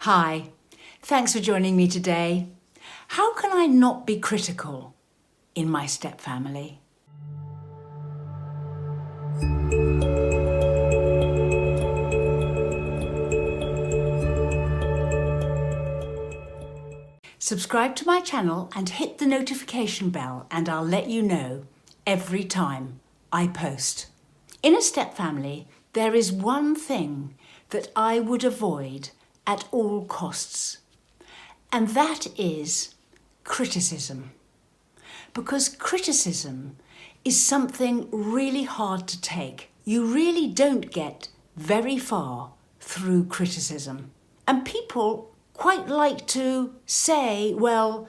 Hi, thanks for joining me today. How can I not be critical in my stepfamily? Subscribe to my channel and hit the notification bell and I'll let you know every time I post. In a stepfamily, there is one thing that I would avoid at all costs, and that is criticism. Because criticism is something really hard to take. You really don't get very far through criticism. And people quite like to say, well,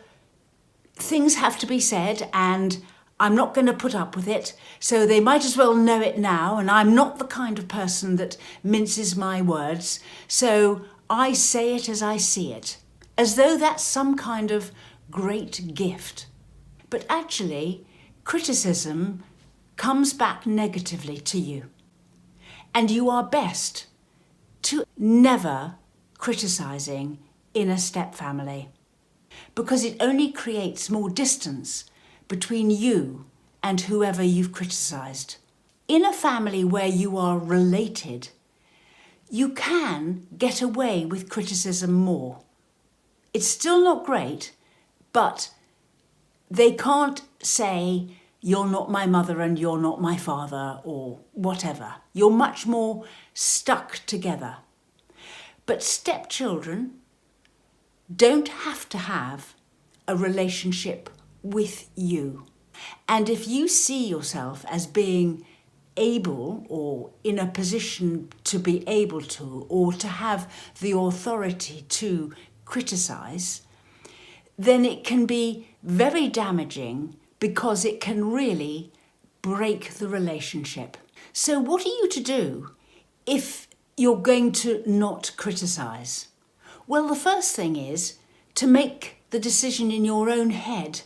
things have to be said and I'm not going to put up with it, so they might as well know it now, and I'm not the kind of person that minces my words, so I say it as I see it, as though that's some kind of great gift. But actually, criticism comes back negatively to you. And you are best to never criticising in a stepfamily, because it only creates more distance between you and whoever you've criticised. In a family where you are related, you can get away with criticism more. It's still not great, but they can't say, you're not my mother and you're not my father or whatever. You're much more stuck together. But stepchildren don't have to have a relationship with you. And if you see yourself as being able or in a position to be able to, or to have the authority to criticise, then it can be very damaging because it can really break the relationship. So what are you to do if you're going to not criticise? Well, the first thing is to make the decision in your own head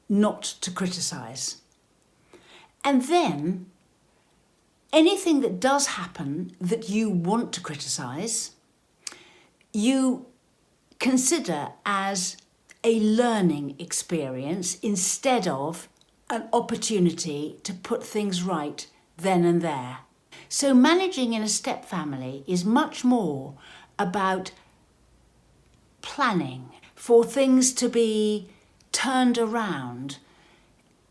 not to criticise. And then anything that does happen that you want to criticise, you consider as a learning experience instead of an opportunity to put things right then and there. So managing in a stepfamily is much more about planning for things to be turned around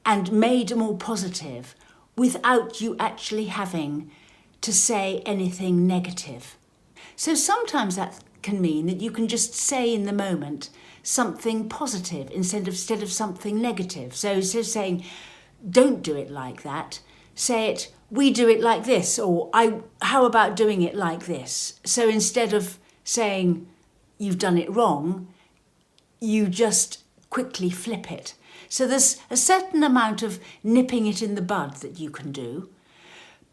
and made more positive without you actually having to say anything negative. So sometimes that can mean that you can just say in the moment something positive instead of something negative. So instead of saying, don't do it like that, say it, we do it like this, or how about doing it like this? So instead of saying you've done it wrong, you just quickly flip it. So there's a certain amount of nipping it in the bud that you can do,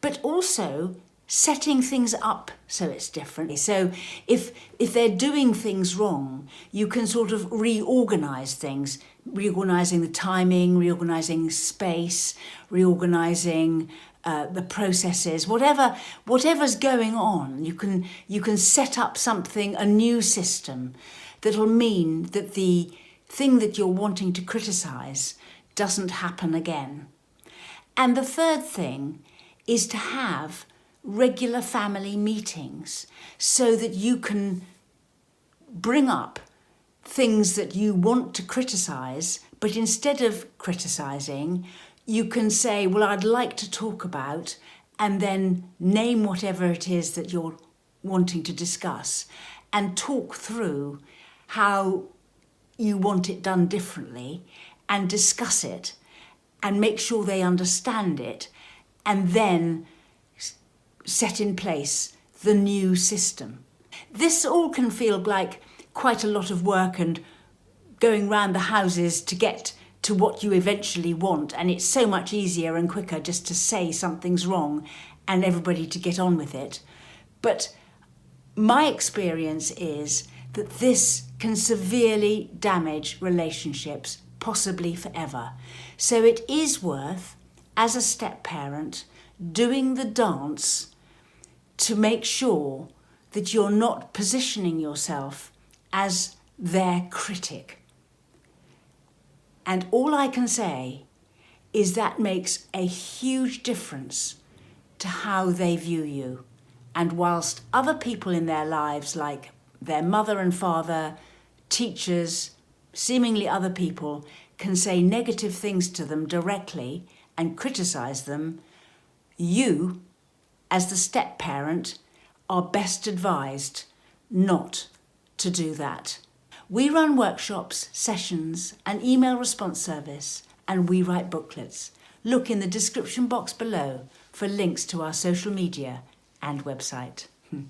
but also setting things up so it's different. So if they're doing things wrong, you can sort of reorganise things, reorganising the timing, reorganising space, reorganising the processes, whatever's going on, you can set up something, a new system that'll mean that the thing that you're wanting to criticise doesn't happen again. And the third thing is to have regular family meetings so that you can bring up things that you want to criticise, but instead of criticising, you can say, well, I'd like to talk about, and then name whatever it is that you're wanting to discuss and talk through how you want it done differently and discuss it and make sure they understand it and then set in place the new system. This all can feel like quite a lot of work and going round the houses to get to what you eventually want, and it's so much easier and quicker just to say something's wrong and everybody to get on with it. But my experience is that this can severely damage relationships, possibly forever. So it is worth, as a step parent, doing the dance to make sure that you're not positioning yourself as their critic. And all I can say is that makes a huge difference to how they view you. And whilst other people in their lives, like their mother and father, teachers, seemingly other people, can say negative things to them directly and criticise them, you, as the step-parent, are best advised not to do that. We run workshops, sessions, an email response service, and we write booklets. Look in the description box below for links to our social media and website.